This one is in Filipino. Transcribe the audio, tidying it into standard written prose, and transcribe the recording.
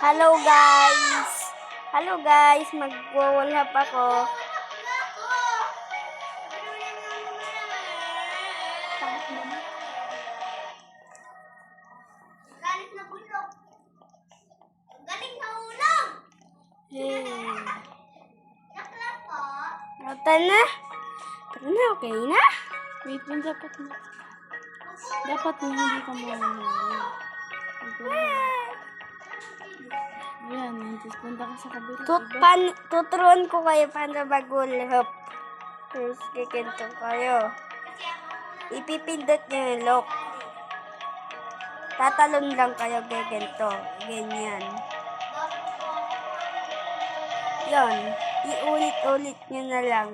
Hello guys! Hello guys! Mag-wall up ako. Galit na bulok. Galing na ulog. Nakla po. Tara na. Tara na, okay na? Wait lang, dapat na. Dapat na hindi ka mawala. Ayan, punta ka sa kabila. Tuturuan ko kayo paano mag-wall up. Tapos kikinto kayo. Ipipindot nyo yung lock. Tatalon lang kayo kikinto. Ganyan. Yan. Iulit-ulit nyo na lang.